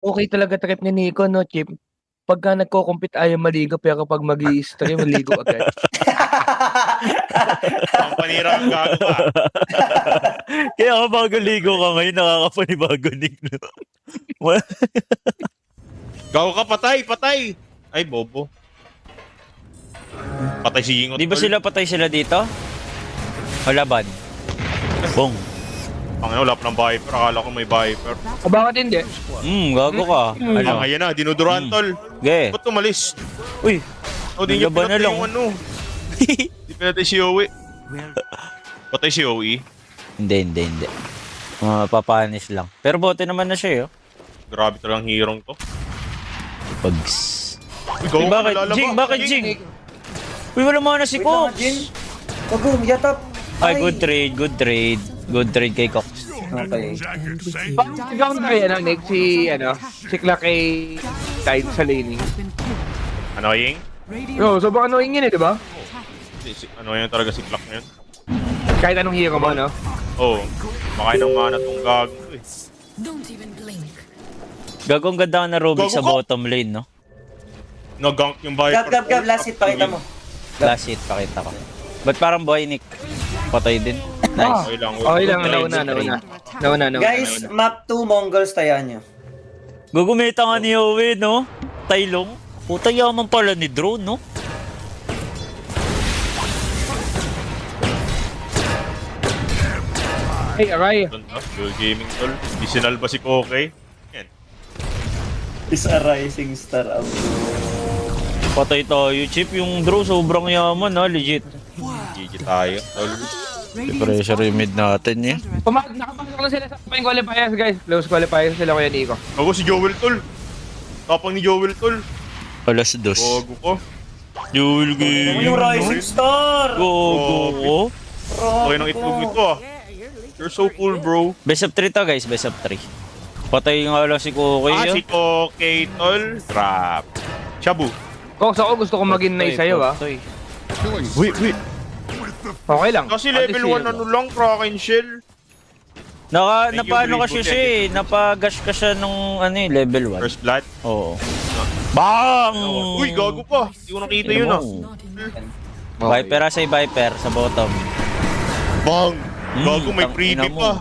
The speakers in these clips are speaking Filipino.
okey talaga trip ni Nico 'no, Chip? Pagka nagko-compete ayaw maligo pero 'pag mag-i-stream maligo agad. Ang panira kang gago ka. Kaya ka bago ligo ka ngayon, nakakapanibago Nick. Gago ka, patay, patay! Ay, bobo. Patay si Yingot. Di ba sila patay sila dito? O laban? Bong. Ang wala pa ng Viper, akala ko may Viper. Bakit hindi? Gago ka. Ano? Ano? Ayan na, dinuduran tol. Ge. Ba't tumalis? Uy. O, di niya Laban na pinatay lang. yung ano. Di pinatay si Yowie. Patay si Yowie. Hindi. Papanis lang. Pero bote naman na siya, yo. Grabe talagang hero to. Pags. Uy, gago ka, Bakit? lalaba. Jing, bakit Jing? Uy, wala mga na si Cox. Pagum, yatap. Ay, good trade, good trade. Good trade kay Cox. Okay. Parang sigaw na kaya ng Nick si Clark kay Tide sa laning. Ano, Ying? Oo, sobrang annoying yun eh, di ba? Ano yun talaga si Clark na yun? Kahit anong hero mo, no? Oo. Makain ng mana tong gago to eh. Gagong ganda ka na Ruby Gago sa ka? bottom lane, no? Nag-gank yung Viper. Gab, last hit, pakita mo. Last hit, pakita ko. Ba't parang boy, Nick? Patay din. Nice. Okay lang. Okay lang, Trade, nauna. Guys, map 2 Mongols tayaan nyo. Gugumita nga ni Yowie, no? Taylong. Puta yaman pala ni Drone, no? Hey, Aray. Dual gaming tol. Di sinalba si Kokey. Yan. Is a rising star out. Patay tayo, Chip. Yung draw sobrang yaman, ha? Legit. GG tayo tol. Pressure yung mid natin, eh. Nakapasok na sila sa main qualifiers, guys. Close qualifiers sila Kuya Nico. Gago si Joel tol. Tapang ni Joel tol. Alas dos. Gago ko. Dual game. Yung rising star! Gogo. Okay nang itlog nito ah. You're so cool bro. Best of 3 to, guys. Best of 3. Patay nga lang si Kokoy, Ah, ah. si Kokey tol. Trap. Shabu. Cox, ako gusto ko maging nice sa'yo, ha? Wait. Okay lang. Kasi At level least 1 yun. ano lang, Kraken Shell. Napaano kasi siya, eh. Napagash ka siya nung, level 1. First blood. Oo. Bang! Uy, gago pa. Hindi ko nakita yun ah. Viper, say Viper sa bottom. Bang! Gago, may Tang freebie ina mo. pa.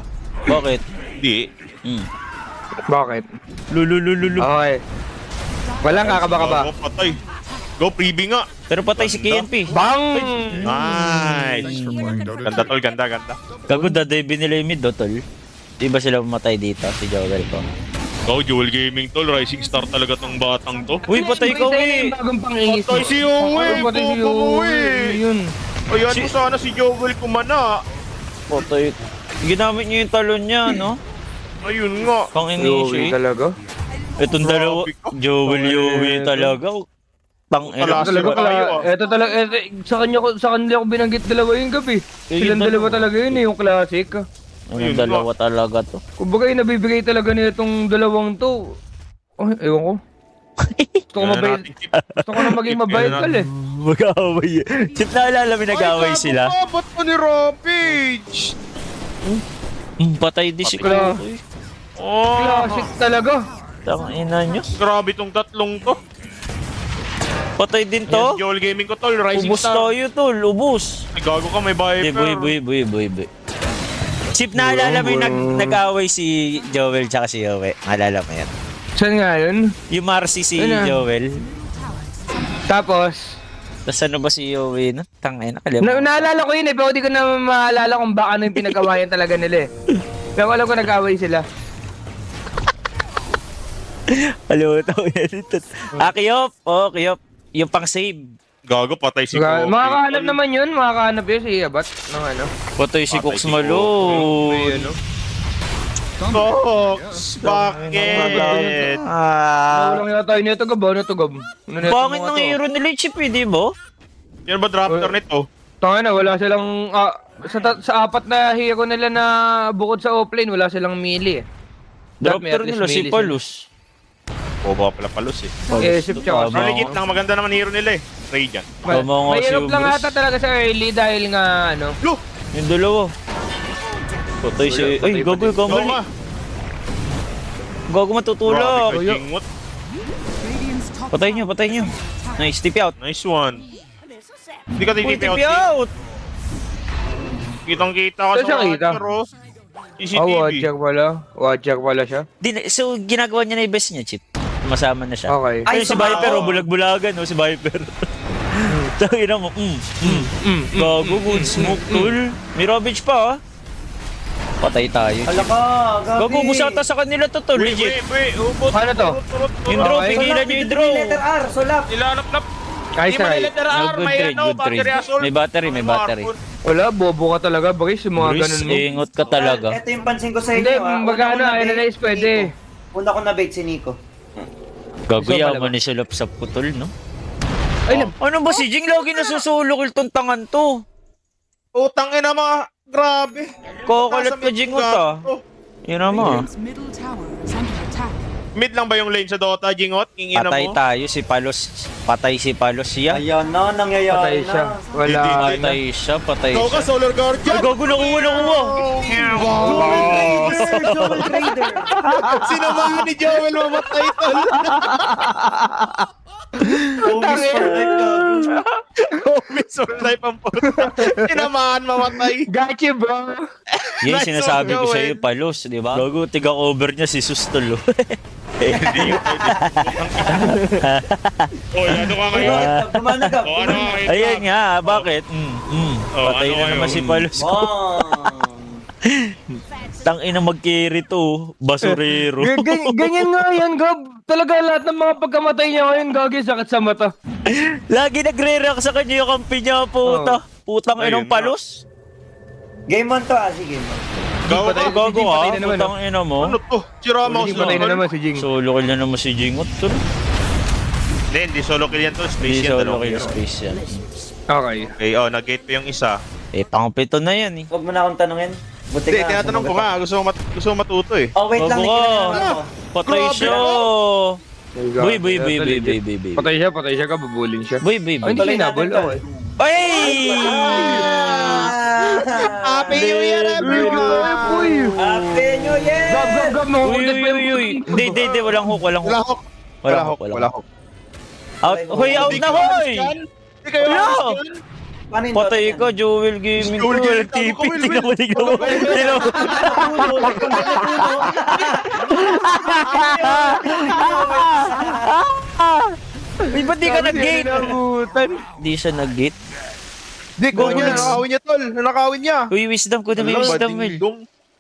Bakit? Hindi. Bakit? Lululululu. Okay. Walang kakaba-kaba. Gago, patay. Go, freebie nga. Pero patay si KNP. Bang! Nice. Ganda tol, ganda. Gago, dadaybi nila yung mid, do, tol. Di ba sila mamatay dito, si Joel ko? Go, Dual Gaming tol. Rising star talaga tong batang to. Uy, patay ka, Yung eh! bagong pangingis. Patay si Yowie. Patay si Bobo Yowie. Yun. Ayan mo sana si Joel kumana. Patay. Ginamit niyo yung talon niya, no? Ayun nga. Pang Yowie initiate. talaga. Itong dalawa, Grabe ka. Joel Yowie talaga. Tang Talas. Talaga Tayo, ito talaga, sa kanila ko binanggit dalawa yung gabi. Silang dalawa talaga yun eh, yung classic. Yung dalawa talaga to. Kumbaga yung nabibigay talaga nitong dalawang to. Oh, ewan ko. Gusto ko mabait. Gusto ko na maging mabait kal eh. Mag-away. Chip na alala may nag-away sila. Ay, ba't mo ni Rampage? Patay di si Bakla. Kukoy. Oh, Classic talaga. Tang ina nyo. grabe tong tatlong to. Patay din Yes, to. Joel Gaming ko tol, Rising Ubus Star. tayo tol, ubus. Ay, gago ka, may Hindi, Viper. buy. Chip, naalala mo yung nag-away si Joel tsaka si Yowie. Naalala mo yan? Saan nga yun? Yung Marcy si Ano? Joel. Tapos, Tapos ano ba si Yowie? No? Tangay, naalala ko yun eh, pero di ko na maalala kung baka ano yung pinagawayan talaga nila eh. Pero alam ko nag-away sila. Kalimutan ko yan ito. Kiyop. Oh, Kiyop. Yung pang-save. Gago, patay si Kokey. Makakahanap naman yun, makakahanap yun si Abat ng ano. Patay si Patay Cox si Malo. Kokey, ano? Cox, bakit? Walang yata yun ito gab, ano ito gab? Pangit ng hero nila yung Chip, eh, di ba? Yan ba drafter nito? Tanga na, wala silang, sa apat na hero nila na bukod sa offlane, wala silang melee eh. Dapat may Drafter at least nila si melee Palus. O ba pala palos eh. Eh, Sip tsaka Pero legit lang, maganda naman hero nila eh. Radiant. Tama nga si Mahirap lang Ubres. ata talaga sa early dahil nga ano. Lo! Yung dalawa. Patay si... Ay, gagoy, Go kamali. ka! Gago matutulog. Grabe ka, Jingot. Patay nyo. Nice, TP out. Nice one. Hindi ka Uy, titipi TP out. out! Kitang-kita ka Saan siya sa kita? watcher, oh. Watcher CCTV. pala. Watcher pala siya. So, ginagawa niya na yung best niya, Chip. Masama na siya. Okay. Ay, Ayun si sumama. Viper, oh, bulag-bulagan, oh, si Viper. Tangina mo, Gago, good smoke, tol. May Rovage pa, oh. Patay tayo. Hala ka, gabi. Gago, gusata sa kanila to, tol. Wait, Legit. ubot. Ano to? Yung draw, Okay. pigilan nyo yung draw. Letter R, solap. Nilalap-lap. Kahit Hindi sa man letter R, good may trade, ano, good trade. battery assault. May battery. Wala, bobo ka talaga. Bagay sa mga ganun Bruce, mo. ingot ka talaga. Ito yung pansin ko sa inyo. Hindi, ah. magkano, Una ko na-bait analyze si pwede. Nico. Una ko na-bait si Nico. Gago, Gusto yaman pala ni Sulap-sap ko, tol, no? Ay, Ano ba si Jing? Lagi nasusulok itong tangan to. Utang ina mga, grabe. Kukulat ka, Jing, ah. Yun naman. Radiant's middle tower is under attack. Mid lang ba yung lane sa Dota, Jingot? Ingina Patay mo. tayo, si Palos. Patay si Palos siya. Ayan na, nangyayari patay siya. na. Wala. Patay siya, patay Ikaw ka, siya. Solar Guardian. Ay, gago, nakuha. Double Raider. Sinamahan ni Joel mamatay tol. Always perfect, gago. Missile life ang puta. Sinamahan mamatay. Gotcha, bro. Yan Nice sinasabi one, ko Joel. sa'yo, Palos, di ba? Gago, tiga-cover niya si Sustol. Oh. Oy, ano ka ngayon? Gumanagap. O ano ka ngayon? Ayan nga, bakit? Patay ano na naman ngayon? si Palos. Tangina mag-carry to, basurero. Ganyan nga yan, Gab. Talaga lahat ng mga pagkamatay niya ngayon, gagi, sakit sa mata. Lagi nagre-react sa kanya yung kampi niya, puta. Putang Ayun inong nga. Palos. Game 1 to, sige. Gago ka. Gago Patay ka, na naman, putang ina mo. Ano to? Si Ramos. Hindi patay na naman si Jing. Solo kill na naman si Jingot, tol. Hindi solo kill yan to. Space Hindi yan. solo dalawang kill hero. space yan. Okay. Okay, nag-gate pa yung isa. Eh, pang-pito na yan eh. Huwag mo na akong tanungin. Buti Hindi, ka. tinatanong ko nga. Gusto mo matuto eh. Oh, wait lang. Bago Nick, ka. kinakailangan mo. Patay Grabe siya. Boy. Patay siya, Gab. Bubuling siya. Boy. Ay, hindi siya inabol. Okay. Ay! Happy New Year, Uy! Happy New Year! Gab, Uy. Hindi, walang hook. Wala hook. Wala hook. Out. Hoy, out na, hoy! Hindi kayo Wala. Christian? Paano yung Patay Dota ka, Joel Gaming. Joel Joel Gaming, TP. Will. Tingnan mo. Tingnan mo. Uy, ba't di ka nag-gate? Di siya nag-gate. Hindi, ko niya. Nakakawin niya, tol. Nakakawin niya. Uy, wisdom ko na may wisdom, Will. Ding-dong.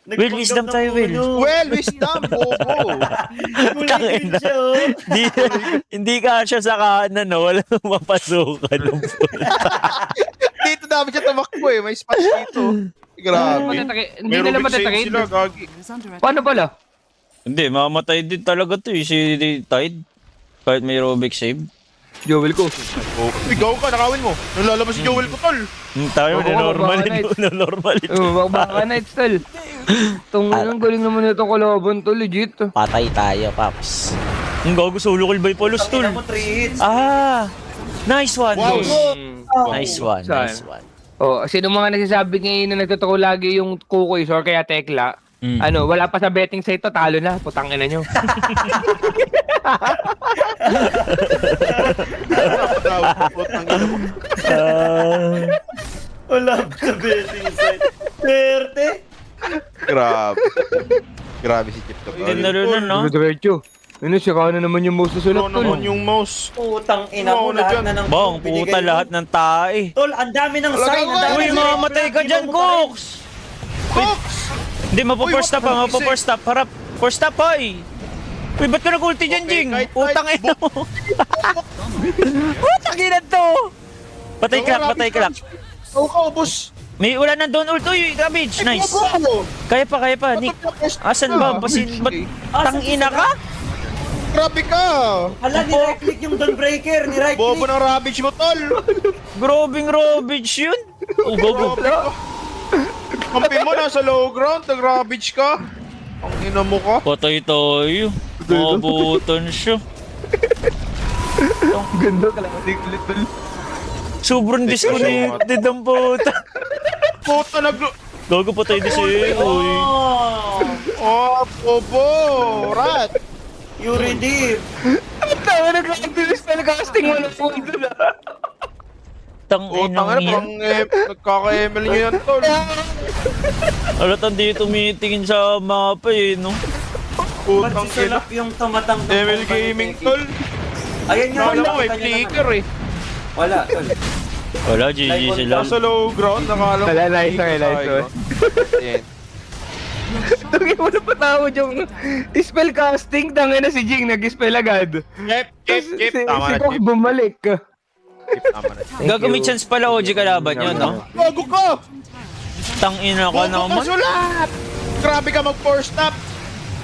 Will, wisdom tayo, Will. Well, wisdom. Bobo. Tangina. Hindi ka siya sa kanan, no? Wala nang mapasukan. Dito dami siya tumakbo eh. May spots dito. Grabe. Hindi nila matatakid. Sila, gagi. Is under attack. Paano pala? Hindi, mamatay din talaga to eh, si Tide. Kahit may aerobic save. Joel ko. Oh, ikaw ka, nakawin mo. Nalalabas si Joel ko, tol. Tayo, Oo, normal baka ito. Baka night style. Ang galing naman itong kalaban to, legit. Patay tayo, Paps. Ang gago, solo kill by Polos, tol. Tangina mo 3 hits. Nice one, Wow. Los. Nice one. Oh, sino mga nagsasabi ngayon na nagtotoo lagi yung Kukoy or kaya Tekla? Mm. Wala pa sa betting site to, talo na. Putang ina nyo. Wala pa sa betting site. Swerte. Grabe. Grabe si Chip to. Tinalo na, no? Diretso. Sira na naman yung mouse na sulat, Ano tol. naman yung mouse? Putang ina mo, Oo, lahat nandiyan. na ng Bong, binigay puta mo. lahat ng tae. Tol, ang dami ng Wala sign. ka, Ang dami Uy, ng sign. mamatay ka dyan, Iba mo pa rin. Cooks! Cox! Hindi, mapo-first stop, mapo-first stop. Harap, first stop, hoy! Uy, ba't ka nag-ulti dyan, Okay, Jing? kahit- Putang kahit- ina mo. Putang ina to! Patay crack. Oo ka, ubos. May ulan na doon, ult. Uy, cabbage, nice. Kaya pa, Nick. Asan ba? Tang ina ka? Grabe ka. Hala, ni-right click yung Dawnbreaker. Ni-right Bobo click. ng Ravage mo, tol. Grobing Rovage yun. Oh, gogo. Kampi mo, nasa low ground. Nag-Ravage ka. Ang ina mo ka. Patay tayo. Mabutan siya. Ganda ka lang. Ulit, tol. Sobrang disconnected ang puta. Puta, Gogo patay din siya. Uy. Oh! Oh, bobo. Rat. Yuri Deep. Tama na grabe spell casting mo na po doon ah. Tangin Utang na, yan. parang nagkaka-ML nyo yan, tol. Alatang di tumitingin sa mapa eh, no? Utang Ba't si ina. Sulap yung tumatang ML Gaming, tol. Ayan nga, Kala mo may nakita niyo flicker naman. eh. Wala, tol. Wala, GG sila. Nasa low ground, nakala mo. Wala, nice, flicker nice, sa high nice. ground. Ayan. Tungin mo na patawad yung spell casting. Tangin na si Jing nag-spell agad. Chip, tama na, Si Kok Chip. bumalik. Chip, tama na. Gago may chance pala OG kalaban yun, no? Gago ka! Tangina ka Gago ka, naman. sulat! Grabe ka mag-force stop.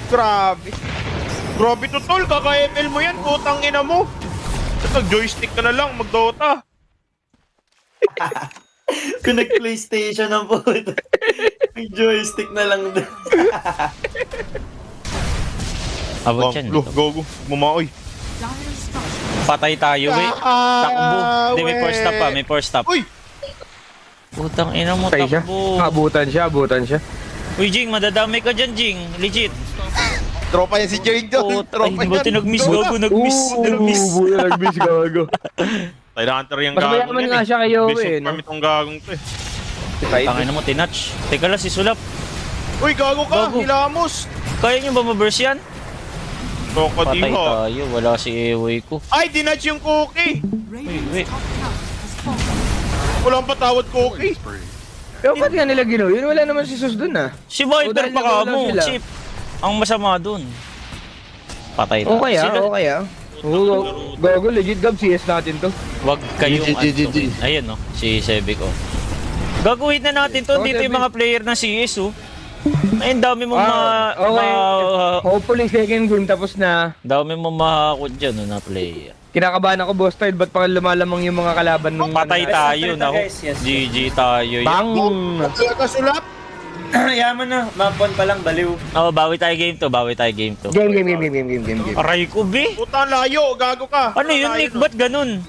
Grabe. Grabe to, tol. Kaka-ML mo yan. Utang ina mo. Nag-joystick ka na lang, mag-Dota. Kung nag-PlayStation ang puto. May joystick na lang doon. Abot yan. Go. Bumaoy. Dire structure. Patay tayo, wait. Takbo. Hindi, may force stop pa. May force stop. Uy! Putang ina mo, Patay siya. takbo. Abutan siya. Uy, Jing, madadamay ka dyan, Jing. Legit. Tropa yan si Jing John. Ay, buti nag-miss, gago. Nag-miss. Buta nag-miss gago. Tayo hunter yung Mas gagong mayaman yan nga siya kay Yowie, Best of no? farm itong gagong to eh. Tangina mo, tinatch. Teka lang, si Sulap. Uy, gago ka! Gago. Hilamos! Kaya nyo ba ma-burst yan? Patay Tokodiho. tayo. Wala si Ewoy ko. Ay, dinatch yung cookie! Radiant's top tower has fallen. Walang patawad cookie. Pero ba't nga nila ginawa yun? Wala naman si Sus dun ah. Si Viper dahil pa ka nawala mo, sila. Chip. Ang masama dun. Patay tayo. Okay ah, Sila- okay ah. Oo, gago, legit gab, CS natin to. Wag kayong GG. antukin. Ayun no, si Sebic oh. Gagawin na natin to. Oh, Dito yung Sebic. mga player ng CS oh. Ay, ang dami mo okay. Hopefully second game tapos na. dami mo mahakot dyan no, na player. Kinakabahan ako, boss tide, ba't pa lumalamang yung mga kalaban nung... Patay tayo na. guys, yes. GG tayo. Bang! Kaya ka sulap! Yaman na, mapon pa lang, baliw. Oh, bawi tayo game to. Game. Aray ko, be. Puta layo, gago ka! Ano yun, Nick? Ba't ganun?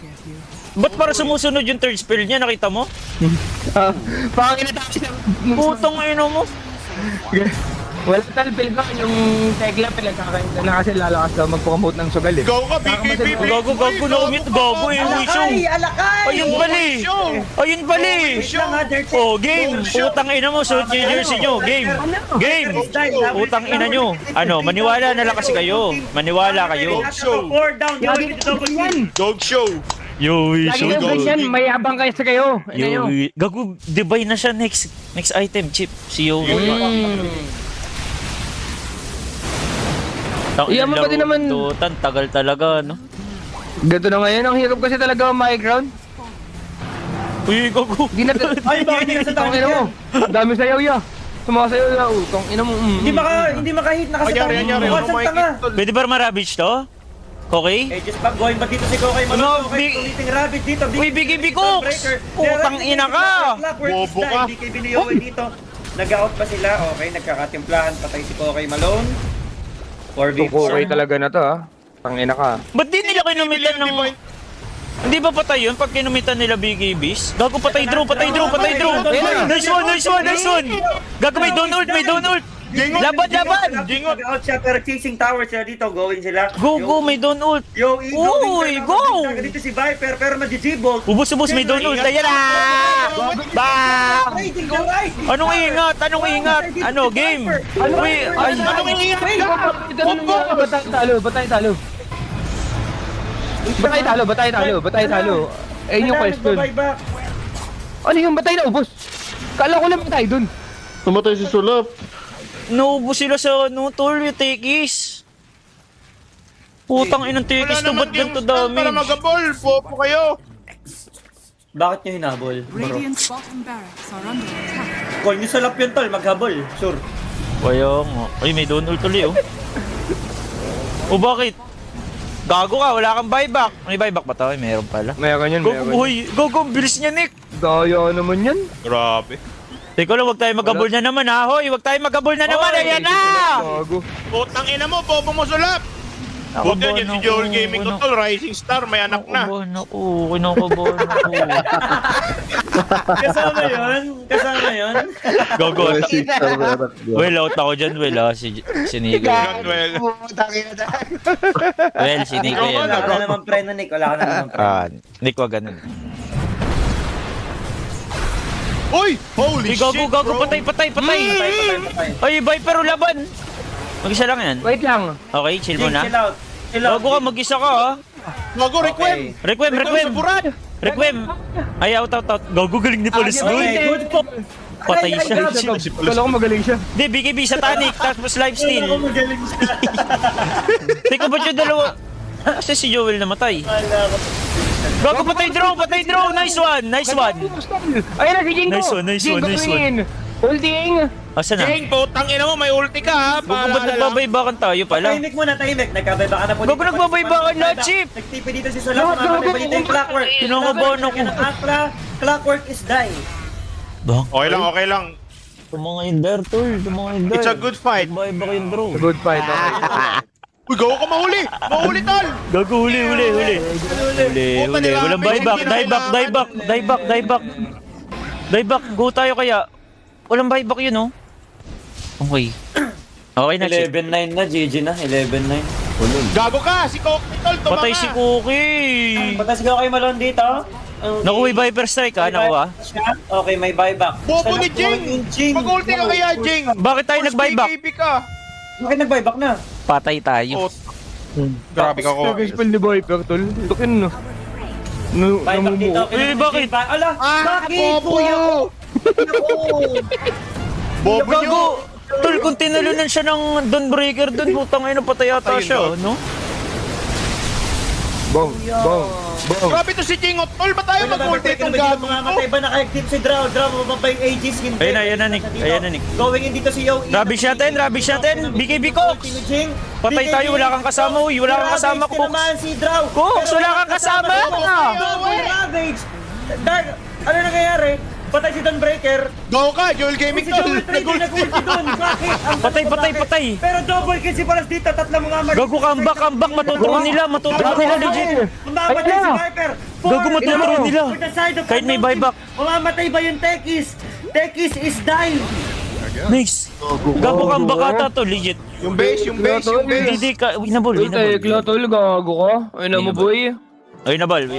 Ba't para sumusunod yung third spell niya? Nakita mo? Pangin na tayo Putong ino mo. Wala talpil ko, yung Tekla pinagkakainta na kasi lalakas daw magpromote ng sugal eh. Gago ka, BKB! Gago na umit. Gago eh, show. Alakay! Ayun pali. Ayun pali. Oh, game. Putang ina mo, suot yung jersey nyo. Game. Putang ina nyo. Ano, maniwala na lang kasi kayo. Maniwala kayo. Four down, Yan! Dog show! Yo, Lagi yung ganyan, may abang kayo sa kayo. Ano nyo? Gago, divide na siya next item, Chip. Si Yo. Iyan mo pa din naman. Tutan, tagal talaga, no? Ganito na ngayon, ang hirap kasi talaga ang my ground. Uy, gago. Hindi na... Ay, bakit hindi ka sa Tong dami ina mo. yan? Dami sayaw ya. Sumasayaw ya. Tong ina mo. Hindi makahit na kasi Anyari, Mukhang ano siyang tanga. Pwede ba ma-ravage to? Okay? Eh, just back going ba dito si Kokay Ano, Malone? Okay, big- tumiting rabbit dito. Uy, Biggie Cooks! Putang ina ka! Bobo ka. Hindi kay Biniyoway dito. Nag-out pa sila. Okay, nagkakatimplahan. Patay si Kokay Malone. 4v4. Okay talaga na to ha. Tang ina ka. Ba't di nila kinumitan ng... Hindi ba patay yun pag kinumitan nila BKBs? Gago, patay draw. Nice one! Gago, may down ult! Laban! Nag-out siya pero chasing tower sila dito. Going sila. Go, may down ult! Yo, Uy, go! Dito si Viper pero nag-G-bolt. Ubus, may down ult! Ayan na! Bang! Anong ingat? Ano, game? Uy, ay, Anong ingat ka? Batay talo. Eh yung question. Ano yung batay na ubos? Kala ko lang batay dun. Namatay si Sulap. Naubos sila sa tol, yung tekis. Putang inang tekis to, ba't ganito Para damage? magabol, popo kayo! Bakit nyo hinabol? Radiant's bottom barracks are under attack. Call nyo sa lap yun tol, maghabol. Sure. Kaya nga. Ay, may doon ult ulit, oh. O bakit? Gago ka, wala kang buyback. May buyback ba tayo? Meron pala. Meron yun, Gogo, buhay. Gogo, ang bilis niya, Nick. Daya naman yan. Grabe. Teka lang, wag tayo magabol na naman, ha? Hoy, wag tayo magabol na naman. Ayan na! Gago. Putang ina mo, bobo mo sulap! Buti yan si Joel Gaming ko tol, Rising Star, may anak na. Kinakabahan ako. Kasama yun? Kasama yun? Gogo. Six star meron. Well, out ako dyan, Well, si Nico. Well, Well, si Nico yan. Wala ka na naman preno, Nick. Wala ka na naman preno. Nick, wag ganun. uy! Holy Uy, gago, shit, gago, bro! patay. Patay. Ay, Viper, laban! Mag-isa lang yan. Wait lang. Okay, chill Jing, muna. chill out. Chill out. Gago ka, mag-isa ka, ha? Gago, Requiem! Requiem! Sa buran! Requiem! Ay, out. Gago, galing ni Police Okay, doon. good po. Patay siya. Kala ko magaling siya. Hindi, BKB satanic, tapos live Ako steal. magaling siya. Teka, ba't yung dalawa? Kasi si Joel namatay. Wala ko. Gago, patay draw! Nice one! Ayun na si Jingo. Nice one. Holding. Asan na? Jing, putang ina mo, may ulti ka ha! Gago, ba't nagbabaybakan tayo pala? Tahimik muna, tahimik. Nagkabay ba ka na po? Gago, nagbabaybakan na, Chip! Nagtipi dito si Solak. Mamatay ba dito yung clockwork? Kinakabahan ako. Clockwork is die. Bang? Okay lang. Tumangin tol. It's a good fight. Bayba kayong draw. Good fight. Okay. Uy, gago ka mahuli! Mahuli, tol! Gago, huli. Walang buyback. Die back. Go tayo kaya. Walang buyback yun, oh. Okay. Okay na, Chip. 11-9 na, GG na. 11-9. Gago ka! Si Cocky, tol, tumama! Patay si Cookie. Patas ka kay Malone dito. Nakuha yung Viper Strike, ha? Nakuha? Okay, may buyback. Bobo ni Jing! Mag-ulti ka kaya, Jing! Bakit tayo Force nag-buyback? BKB ka! Bakit nag-buyback na? Patay tayo. Oh, grabe ka, Cocky. Spell ni Viper, tol. Tukin no. Buyback dito. Eh, bakit? Ala, bakit? Bobo! Kuya ko! Bobo nyo! Gago! Tol, kung tinalunan siya ng Dawnbreaker dun, putang ina, patay ata Ayun siya, daw. no? Bong. Grabe to si Jing, oh, tol! Ba't tayo mag-ulti itong gago? Mamatay ba naka-active si Draw? Draw, mababa yung Aegis. Hindi. Ayan na, Nick. Going in dito si Yo. Rubbish natin! BKB Cox! Patay tayo, wala kang kasama, uy! Wala kang kasama, Cox. Cox! naman si Draw. Cox, wala kang kasama! Double Ravage. Dark, ano nangyayari? Patay si Dawnbreaker. Gago ka! Joel Gaming, Si tol! Joel Trade nag-ulti doon. Bakit? Ang Patay! Pero double kill si Palas dito. Tatlo mga mag... Gago, comeback! Matuturo nila, legit! Mamamatay si Viper. Gago, matuturo nila! For the side of Kahit may unknown buyback. team. Mamamatay ba yung Tekis? Tekis is die. Nice! Gago, comeback ata to, legit! Yung base! Hindi ka, winnable. Tekla, tol. Gago ka. Ayun na mo, boy. Winnable.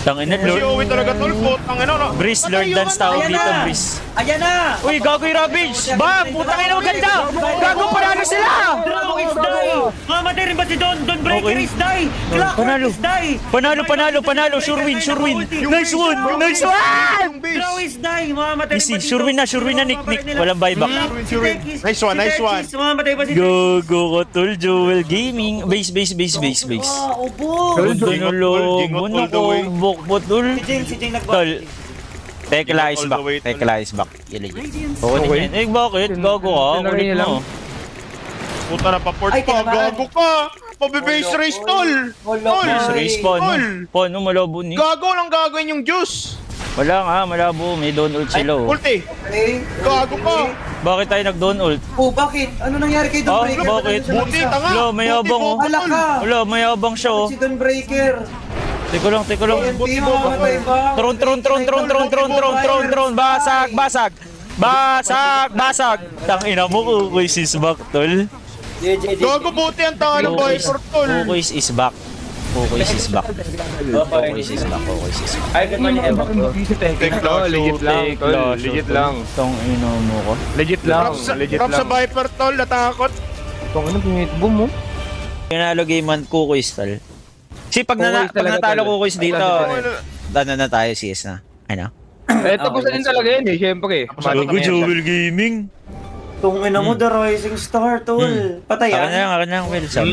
Tangin na, Si Lord. Owi talaga, tol! Putang ina, no? Breeze, Patay Lord yung dance ano, tao Ayan dito, na. Breeze. Ayan na. Uy, gago yung Ravage! Bang! Putang ina, maganda! Gago, panalo sila! Draw is die. Mamamatay rin ba si Dawnbreaker Okay. is die. Clockwork Panalo. is die. Panalo! Sure win! Nice one! Yung base! Draw is die. Mamamatay rin ba Easy, dito? sure win na, Nick. Walang buyback. Sure win. Nice one. Mamamatay ba si Gago ko, tol, Joel Gaming. Base. Wow, ubo. Ganda na lobo Jingot na all the way. kombok mo, tol. Si Jing nag-bot. Tol, Tekla is All the back. way, tol. Tekla is back. Yan, legit. Radiant's Okay din yan. Eh, bakit? Gago ka. Tinangay Kulit niya lang. mo. Puta na pa-port Ay, pa! tinamaan. Gago ka! Mabe-base race, tol! Tol! Race pa, no? Tol! Paano malabo ni? Gago lang gagawin yung juice! Wala nga, malabo. May down ult sila, oh. Ulti! Okay. Gago ka! Bakit tayo nag-down ult? Oh, bakit? Ano nangyari kay Dawnbreaker? Ah, bakit? Buti, tanga! Wala, mayabang, oh. Buti, Wala ka. Wala, mayabang siya, oh. Si Dawnbreaker. Teka lang. TNT, mamamatay ba? Tron. Basag. Tangina mo, Kukoy is back, tol. Gago buti ang tanga ng Viper, tol! Kukoy is back. Ay, good morning, Evo. Tekla, Legit lang, tol. Legit lang. Tangina mo ko. Legit lang. Props sa Viper, tol! Natakot! Itong ano, pinitboom mo. Pinalo game man Kukoy tol. Si pag natalo Kukoy dito, ano na tayo, CS na. Ano? Eh, tapos na din talaga yun eh, syempre. Gago, Joel Gaming. Tungin na mo, The Rising Star, tol. Patay Akin yan. na, Wilson.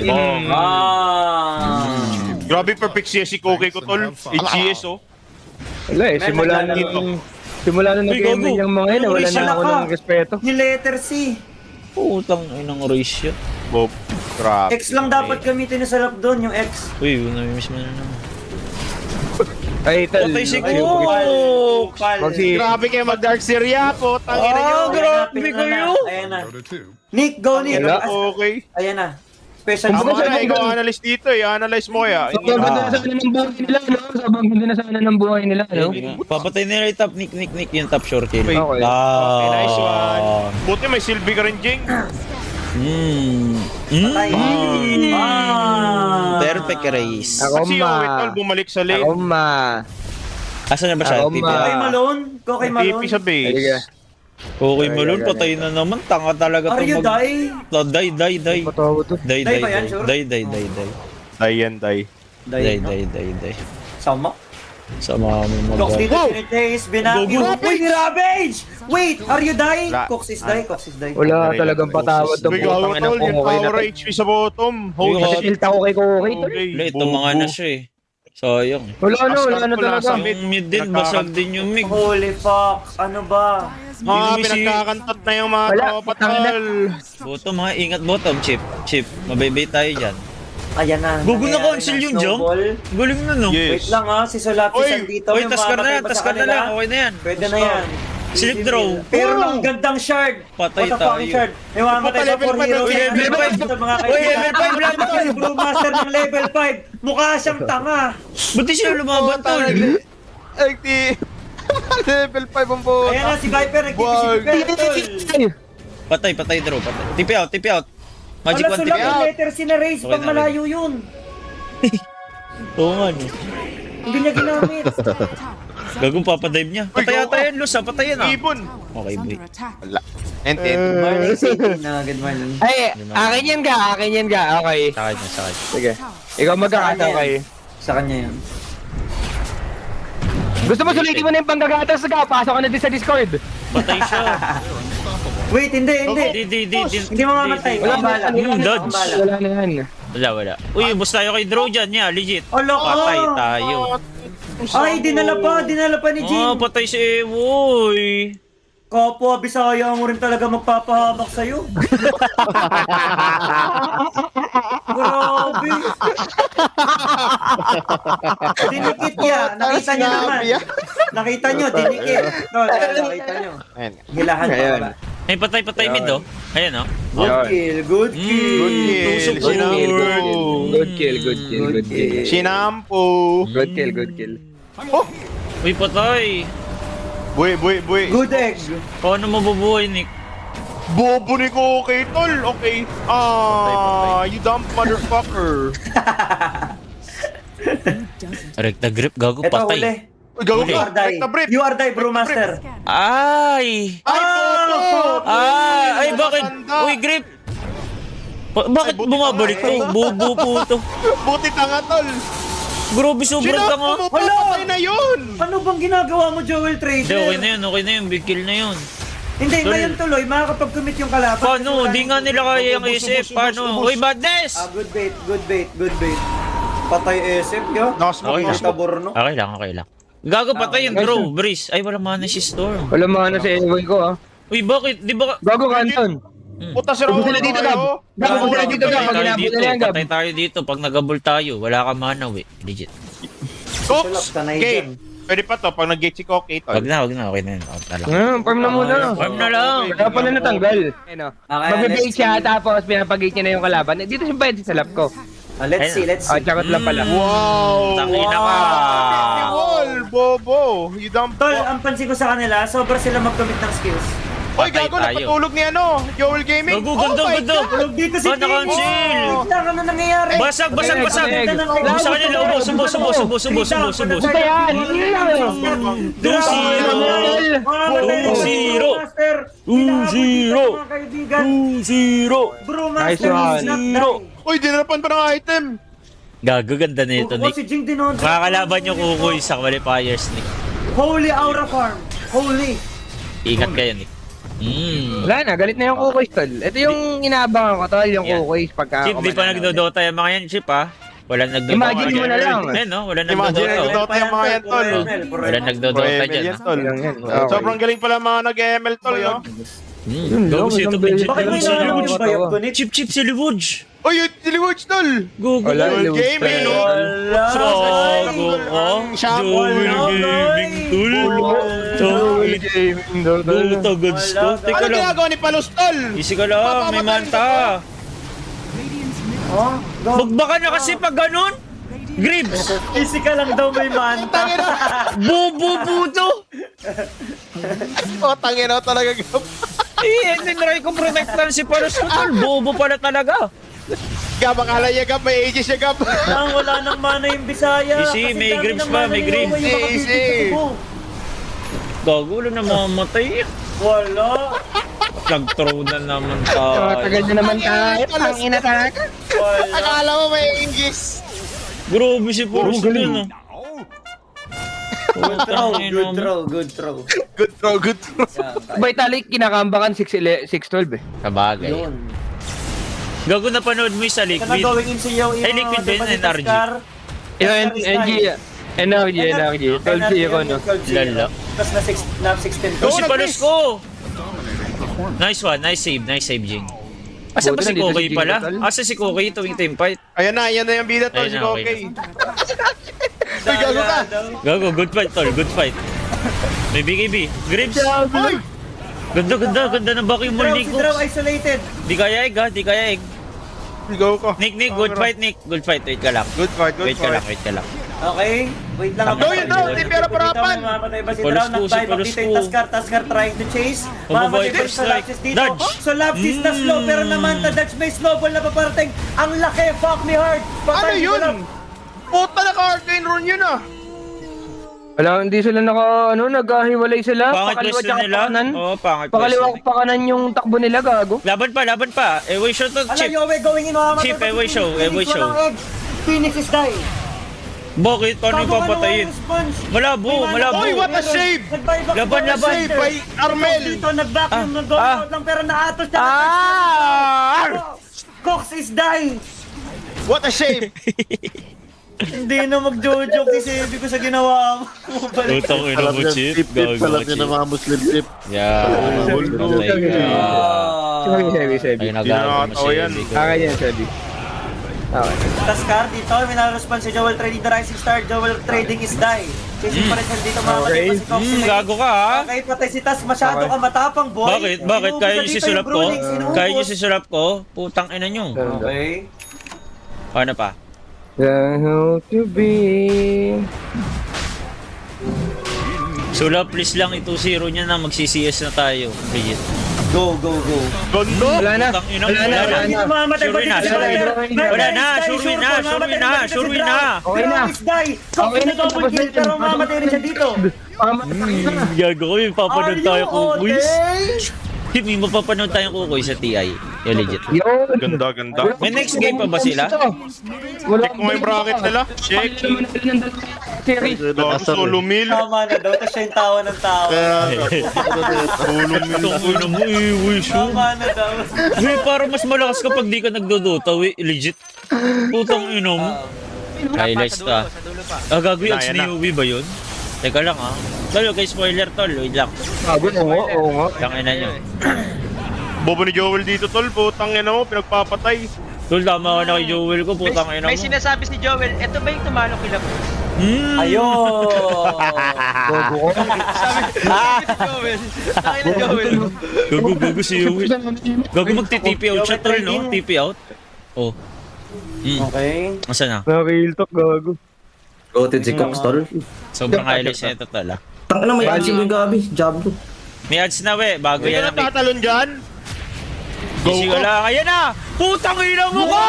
Grabe perfect CS si Cookie ko, tol! HCS, oh! Wala eh, simula na nag-gaming yung mga yun, wala na ako ng respeto. Yung letter C. Putang inang race yun. Bob, grabe. X lang dapat gamitin na salap doon, yung X. Uy, namimiss mo na naman. Ay, tal. Patay si Ay, Cook! Magsi- Grabe kayo mag-Dark Syria po! Tangina nyo! Grabe kayo! Ayan na. Nick, go Nick. Wala. Okay. Ayan na. Special Kumbaga Tama siya, na, ikaw analyst dito eh. Analyze mo kaya. Sobrang ganda na sana ng buhay nila, no? Sobrang ganda na sana ng buhay nila, no? Papatay nila yung top Nick yung top short kill. Wait. Okay. Okay, nice one. Buti may silbi ka rin, Jing. Patay. Perfect race. Ako Kasi yung Witol bumalik sa lane. Ako ma. Asan na ba siya? Ako, TP? ma. Kokay Malone. Kokay TP Malone. sa Halika. base. Okay, Malone, patay na naman. Tanga talaga Are you die? Die. Patawa to. Die. Die ba yan, sure? Die. Sama. Sa mga Cox dito, Wow! sinitaste, binagyo. Go. Uy, ni Ravage! Wait, are you die? Wala. Cox is die, Cox is die. Wala talagang patawad to. Uy, Putang gago ina tol, ko. yung Okay na power to. HP sa bottom. Holy Yung shit. Tilt ako kay Kokay to. Okay, Wala, tumanga na siya eh. Sayang. Wala na Askan ko talaga. nasa mid. Yung mid din, basag din yung mig. Holy fuck, ano ba? Dyer's Mga Hindi pinagkakantot na yung mga Wala, tropa tangina. tol. Bottom ha, ingat bottom, Chip. Mabaybay tayo dyan. Ayan na. Gugo na nangyayari cancel ng yung jump. snowball. Galing na no. Yes. Wait lang ha, si Solapis Oy, andito. Oy, may taskar na mamatay yan, pa sa taskar na kanila. lang. Okay na yan. Pwede na yan. Slip Easy throw. win. Pero Wow. ang gandang shard. Patay What the fucking tayo. shard. May mamatay Level pa 4 five, heroes. level Level five. 5 mga Uy, kaibigan. level five lang Ano yung Brewmaster ng level 5? Mukha siyang tanga. Ba't di siya lumaban tol? Ay, level 5 ang bot. Ayan na si Viper. Wag. Nag-TPC Patay, draw, patay. TP out. Magic Wala 1 TP sulat out. yung letter si na race Okay pang na, malayo yun. Oo nga no. Hindi niya ginamit. Gagong papadive niya. Uy, Patay go. ata yan, Luz ha. Patay yan ah. Ibon. Okay, boy. under attack. Ente. Morning City na good morning. Ay, akin yan ka. Okay. Sakay niya. Sige. Ikaw magkakataw kayo. Sa kanya yun. Gusto mo sulitin mo na yung panggagatas ka? Pasok ka na din sa Discord. Patay siya. Wait, hindi. Hindi mamamatay. Wala Ang bala. Dodge. Ang bala. Wala na yan. Wala. Uy, bus tayo kay draw dyan niya, legit. Alo, Patay tayo. Ay, dinala pa ni Jin. Patay si Ewoy. Kapwa, Bisaya mo rin talaga magpapahamak sa'yo. Grabe. Dinikit niya. Nakita niyo naman. Nakita niyo, dinikit. No, nakita niyo. Hilahan pa pala. Ay, patay mid oh. Ayan oh. Good kill, good kill. Good kill. Tusok Good kill, Sinampo. good kill. Sinampo. Good kill. Oh! Uy, patay. Buhay. Good egg. Paano mabubuhay, Nick? Bobo ni Kokay, tol. Okay. You dumb motherfucker. Rekta grip, gago, Ito, patay. uli. Uy, gago You ka. are die. Rekta brief. You are die, Brewmaster. Ay! Ay, bobo! Ay, bakit? Matanda. Uy, grip! Bakit Ay, buti bumabalik tanga, to? Bubo po to. Buti tanga, tol. Grabe, sobrang Sinampo tanga. mo, patay na yun. Ano bang ginagawa mo, Joel Hindi, Trader? okay na yun. Big kill na yun. Hindi, Tol. ngayon tuloy, makakapag-commit yung kalaban. Paano? Kasi Di nga nila kaya yung SF. Paano? Uy, badness! Good bait. Patay SF, yo. Nakasmoke, Okay. nakasmoke. Taborno. Okay lang. Gago, patay yung draw, Breeze. Ay, wala mana si Storm. Wala mga sa Ewoy ko ah. Uy, bakit? Di ba? Gago ka Anton. Puta si Raul. Gusto na dito, Gab. Gab, gusto na dito, Gab. Pag Patay tayo inabot dito. na yan, Gab. Patay tayo dito. Pag nagabol tayo, wala ka mana, we. Legit. Cox. Sanay Gate. dyan. Pwede pa to, pag nag-gate si Kokay, tol. Wag na. Okay na yun. Out na lang. Farm na muna. Farm na lang. Kaya pala natanggal. Ano? Okay, Magbe-bait let's siya see. tapos pinapagate niya na yung kalaban. Dito siya pwede sa lap ko. Let's see. Ah, charot lang pala. Wow! Tangina ka. Wow! Wall, bobo! You dumb Tol, fuck. ang pansin ko sa kanila, sobra sila mag-commit ng skills. Oy, Patay gago, tayo. napatulog ni Joel Gaming. Gago, ganda. Tulog dito si Ba't naka-cancel? Bigla ano nangyayari? Basag. Ganda Busa ka nila. Subo. Ito yan! Zero. 2-0. Brewmaster Nice is not Zero. dying. Uy, dinarapan pa ng item. Gago, ganda na ito, Oh, Nick. si Jing Dinon. Makakalaban yung kukoy sa qualifiers, Nick. Holy Aura Farm. Holy. Ingat kayo, Nick. Wala na, galit na yung kukoy tol. Ito yung inaabangan ko tol, yung Yan. kukoy pagka... Chip, di pa nagdodota yung mga yan, Chip, ha? Walang nagdodota. Imagine mo na lang. Yan, no? Walang Imagine nagdodota. nagdodota yung mga yan, tol. Walang nagdodota Pro-ML dyan, yan, ha? tol. Yan, okay. Sobrang galing pala mga nag-ML, tol, no? Gago si ito, legit. Bakit may Si nalabot Liwuj. yung bayag ko, Nick? Chip, si Liwuj. Uy, Liwuj, tol! Gago. Wala, Joel Liwuj Gaming, no? Wala. Gago ko. Joel Gaming, tol. Buta, goods to. Teka Ano lang. ginagawa ni Palos, tol? Easy ka lang, may manta. Radiant's middle Oh, go. Magbaka na kasi pag ganun. Gribs! Physical lang daw may manta. Bobo puto! O, tangin ako talaga, Gab. Tinry ko protektahan si Palos Tol. Bobo pala talaga. Gab, akala niya, Gab, may ages siya, Gab. Wala nang mana yung Bisaya. Easy, Kasi may dami grips ng pa, mana may ni grips. Owe, yung mga Easy. bibig ko. Gagulo na mamatay. Wala. Nag-throw na naman tayo. Tagal na naman tayo. Ang ina talaga. Wala. Akala mo may ages. Grabe si Palos Tol. No? Good throw, good throw, good throw. Good throw, good throw. Vitalik, kinakambakan 6-12 eh. Sabagay. Yun. Gago na panood mo yung sa Kana Liquid. going in siya yung Ay, Liquid ba yun? NRG? NG, NRG, 12-0 no. Lala. Tapos na 16. Oh, si Palos ko! Nice one, nice save, Jing. Asa ba Buti si nandito Kokoy si Jing pala? Total. Asa si Kokoy tuwing team fight? Ayan na yung bida, Tol, Ayun si na, okay Kokey. Uy, gago ka. Gago, good fight tol, good fight. May BKB. Gribs! Uy! Ganda ng baki mo, Si Nico. Draw isolated. Di kaya egg ha, di kaya egg. Go ka. Nick, good fight, Nick. Good fight, wait ka lang. Good fight, good Wait ka lang, fight. wait ka lang. Okay, wait lang. Go yun, Draw, di pero parapan. Mamatay ba si Palos Draw? ko, si Nag-dive back Palos dito yung ko. Taskar trying to chase. Mababae Mamatay pa first sa strike. Lapsis dito. Dodge. So Lapsis na slow, pero naman Dodge may snowball na paparating. Ang laki, fuck me hard. Ano Patay si yun? Draw. Puta, naka-arcane rune yun ah. Wala, hindi sila naghahiwalay sila. Pangit Pakaliwa pwesto tsaka nila. pakanan. Oo, pangit Pakaliwa pwesto. pakanan yung takbo nila, gago. Laban pa. Ewoy show to, Ala, Chip. Yowe going in, mamamatay Chip, pa si Ewoy show, Phoenix. Ewoy show. Walang egg. Phoenix is dying. Bakit? Paano yung papatayin? Malabo. Uy, what a save! Laban. Save by Armel. Dito, nag-vacuum, nag-go out lang, pero naatos na. Cox is dying. What a save! Hindi na mag-jojo kasi sabi ko sa ginawa mo. Balik. Utang ina mo, Chip. Gago Alam ka, niyo na Chip. mga Muslim tip. Yeah. Ay, nagago mo Ginagawa yan. siya. Kaya yan, Sabi. Taskar dito, may na-response si Joel Trading the Rising Star. Joel Trading is die. Chasing pa rin siya dito, mamatay pa si Cox. Gago ka ha? Okay, patay si Tas. Masyado ka matapang, boy. Bakit? Kaya niyo si Inubos na dito Sulap yung ko? Brunix, inubos. Kaya niyo si Sulap ko? Putang ina nyo. Okay. Ano pa? How to be. Sulap, please lang 2-0 niya na magsi-CS na tayo. Legit. Go. Gondo! Wala na. Putang ina mo, Wala na. wala Hindi na. na mamatay pa Sure na, dito si sure Draw. na. Wala na, sure na. Sure na. Okay na. Cox is die. Cox Okay na na, double kill, pero mamatay rin siya dito. Gago ko, may papanood tayo kukuis. okay? May mapapanood tayong kukuis sa TI. Yung legit. Yun. Ganda. May next game pa ba sila? Wala. Check mo yung bracket nila. Check. Series. Gago, solo meal. Tama na daw, tapos siya yung tawa ng tawa. Solo meal. Itong ina mo, uy, shoot. Tama na daw. Uy, parang mas malakas kapag di ka nagdodota, legit. Putang ina mo. Highlights ta. Gagawin ang Ayan na. Sneewy ba yun? Teka lang ha. Tol, okay, spoiler tol. Wait lang. Oo nga. Lang ina nyo. Bobo ni Joel dito, Tol. Putang ina mo, pinagpapatay. Tol, tama ka na kay Joel ko. Putang ina mo. May sinasabi si Joel, eto ba yung tumalo kila mo? Ayun! Si Joel. Sakin na Joel. Gago si Joel. Gago magti-TP out siya tol, no? TP out. Oh. Okay. Asa na? Naka-real talk, gago. Goated si Cox, tol. Sobrang highlights na ito tol ah. Tangina may ads yung Gabi. Jablo. May ads na we. Bago Hindi yan ka na pick. natatalon dyan? Busy ka lang. Ayan na! Putang ina mo ka!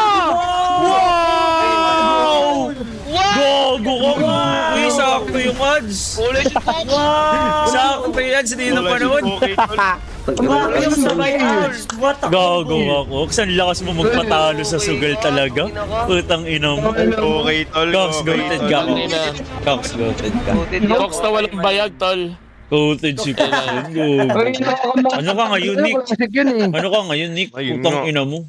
Wow! Gago ka! Uy, sakto yung ads. Sakto yung ads. Hindi na panood. Okay, Tol. Bakit yung sabay ads? What the Gago ako. Saan lakas mo magpatalo sa sugal talaga? Putang ina mo. Okay, Tol. Cox, Okay, goated Tol. ka. Cox, goated ka. Cox na walang bayag, tol. Goated si Cox. Ano ka ngayon, Nick? Classic yun eh. Ano ka ngayon, Nick? Ayun Putang nga. ina mo.